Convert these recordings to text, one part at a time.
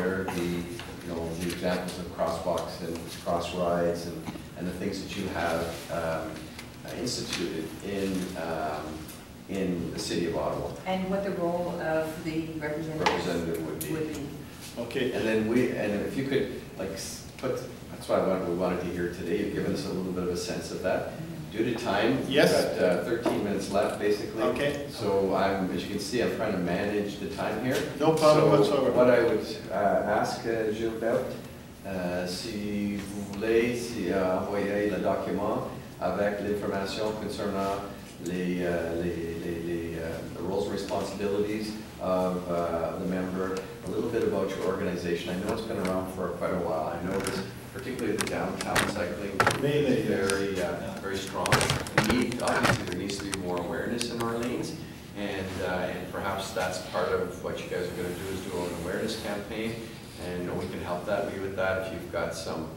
aware of the examples of crosswalks and cross rides and the things that you have instituted in the city of Ottawa. And what the role of the representative Would be. Okay. And then if you could that's why we wanted to hear today. You've given us a little bit of a sense of that. Due to time, yes, we've got 13 minutes left, basically. Okay. So as you can see, I'm trying to manage the time here. No problem so whatsoever. What I would ask Gilbert, si vous voulez, envoyer le document avec l'information concernant the roles and responsibilities of the member, a little bit about your organization. I know it's been around for quite a while. I know this, particularly the downtown cycling, is very strong. Obviously there needs to be more awareness in Orleans, and perhaps that's part of what you guys are going to do, is do an awareness campaign, and we can help you with that if you've got some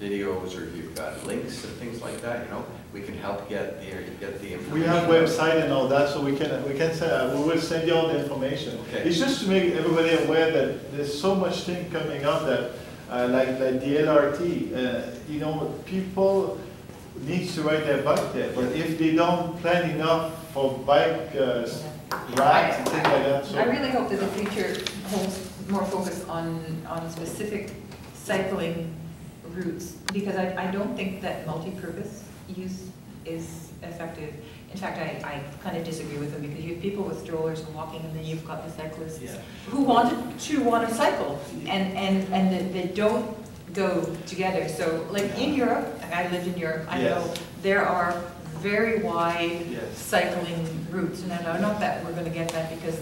videos, or if you've got links and things like that. We can help get the information. We have website and all that, so we will send you all the information. Okay. It's just to make everybody aware that there's so much thing coming up that like the LRT. People need to ride their bike there, but if they don't plan enough for bike rides and things like that. So I really hope that the future holds more focus on specific cycling routes, because I don't think that multi-purpose use is effective. In fact, I kind of disagree with them, because you have people with strollers and walking, and then you've got the cyclists who want to cycle, and they don't go together. So like in Europe, and I lived in Europe, I know there are very wide cycling routes, and I know not that we're going to get that, because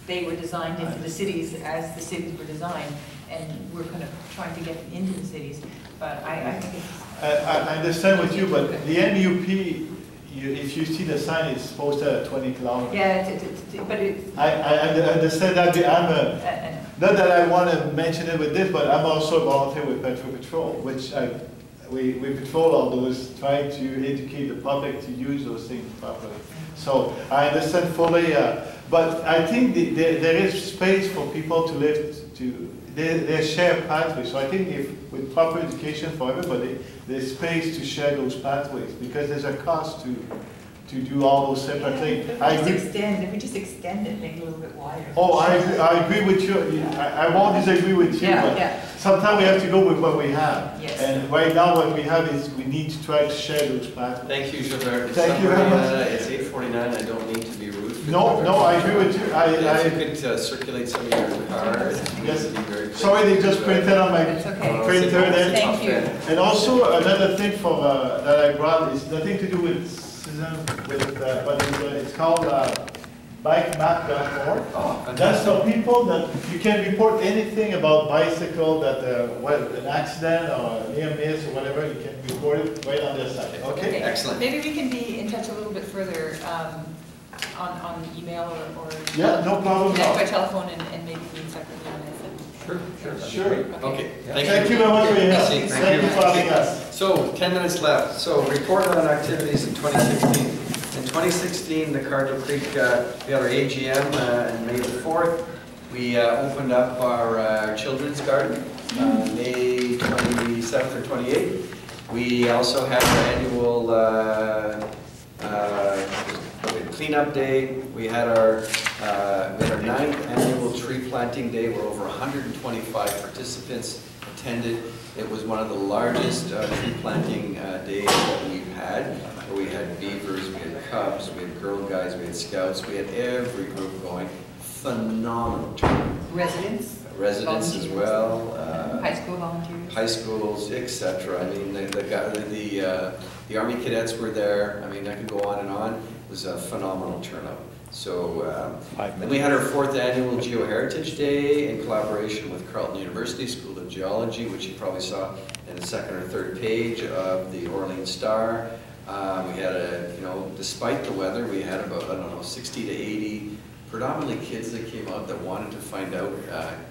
they were designed into the cities as the cities were designed, and we're kind of trying to get them into the cities. But I think it's... I understand with you, but the MUP, if you see the sign, it's posted at 20 kilometers. Yeah, but it's... I understand that. Not that I want to mention it with this, but I'm also a volunteer with Metro Patrol, which we patrol all those, trying to educate the public to use those things properly. So I understand fully, but I think there is space for people to live, they share pathways. So I think with proper education for everybody, there's space to share those pathways, because there's a cost to do all those separate things. If we just extend it, make it a little bit wider. Oh, I agree with you. I won't disagree with you, but sometimes we have to go with what we have. Yes. And right now what we have is we need to try to share those pathways. Thank you, Gilbert. Thank you very much. It's 8:49. I don't mean to be rude. No, I agree with you. If you could circulate some of your cards. Yes. Sorry, they just printed on my printer there. Thank you. And also another thing that I brought is nothing to do with but it's called bikemap.org. Oh, that's for people that you can report anything about bicycle, that an accident or a near miss or whatever, you can report it right on their site. Okay? Excellent. Maybe we can be in touch a little bit further on email or no problem at all. by telephone, and maybe we can separately on this. Sure. Okay. Thank you very much for your help. Thank you for having us. So 10 minutes left. So report on activities in 2016. In 2016, the Cardinal Creek, we had our AGM on May the 4th. We opened up our children's garden May 27th or 28th. We also had our annual cleanup day. We had our 9th annual tree planting day, where over 125 participants attended. It was one of the largest tree planting days that we've had, where we had beavers, we had cubs, we had Girl Guides, we had scouts, we had every group going. Phenomenal turnout. Residents as well. High school volunteers. High schools, etc. I mean, the Army cadets were there. I mean, I could go on and on. It was a phenomenal turnout. So then we had our 4th annual Geoheritage Day in collaboration with Carleton University School of Geology, which you probably saw in the 2nd or 3rd page of the Orleans Star. We had despite the weather, we had about, I don't know, 60 to 80 predominantly kids that came out that wanted to find out,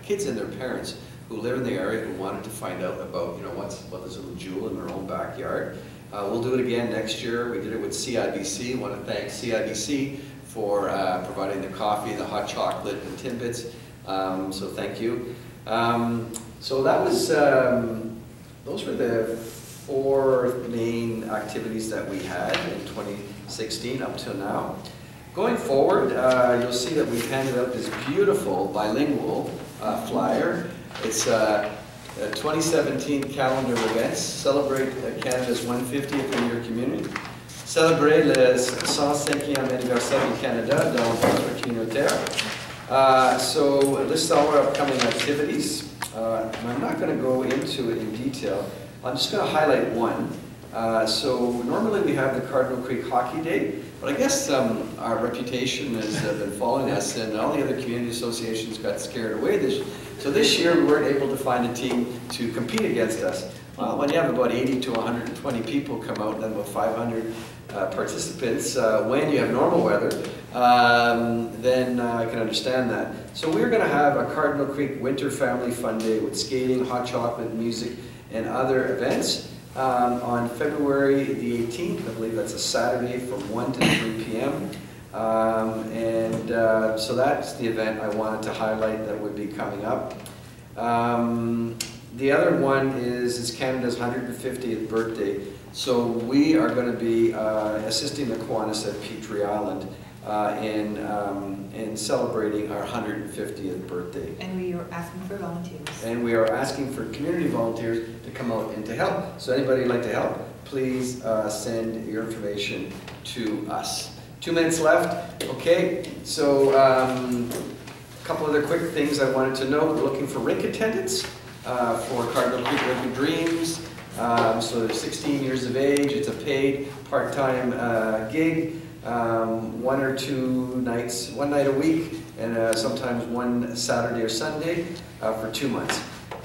kids and their parents who live in the area who wanted to find out about, what this little jewel in their own backyard. We'll do it again next year. We did it with CIBC. I want to thank CIBC for providing the coffee, the hot chocolate, and Timbits. So thank you. So that was, those were the 4 main activities that we had in 2016 up till now. Going forward, you'll see that we've handed out this beautiful bilingual flyer. It's 2017 calendar events. Celebrate Canada's 150th in your community. Célébrer le 105e anniversaire du Canada dans votre communautaire. So list all our upcoming activities. I'm not going to go into it in detail. I'm just going to highlight one. So normally we have the Cardinal Creek Hockey Day, but I guess our reputation has been following us, and all the other community associations got scared away. So this year we weren't able to find a team to compete against us. Well, when you have about 80 to 120 people come out and then about 500 participants, when you have normal weather, then I can understand that. So we're going to have a Cardinal Creek Winter Family Fun Day with skating, hot chocolate, music, and other events on February the 18th. I believe that's a Saturday from 1 to 3 p.m. So that's the event I wanted to highlight that would be coming up. The other one is Canada's 150th birthday. So we are going to be assisting the Kiwanis at Petrie Island in celebrating our 150th birthday. And we are asking for volunteers. And we are asking for community volunteers to come out and to help. So anybody who'd like to help, please send your information to us. 2 minutes left. Okay, so a couple other quick things I wanted to know. We're looking for rink attendants for Cardinal Creek Rugby Dreams. So they're 16 years of age. It's a paid part-time gig. 1 or 2 nights, 1 night a week, and sometimes 1 Saturday or Sunday for 2 months.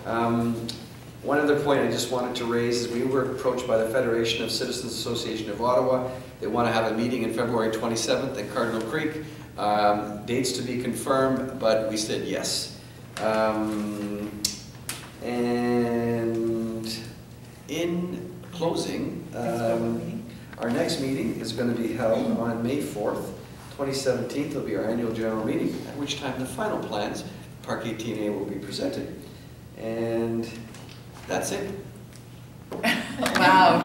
One other point I just wanted to raise is we were approached by the Federation of Citizens Association of Ottawa. They want to have a meeting in February 27th at Cardinal Creek. Dates to be confirmed, but we said yes. And in closing, our next meeting is going to be held on May 4th, 2017. It'll be our annual general meeting, at which time the final plans, Park 18A, will be presented. And that's it. Wow.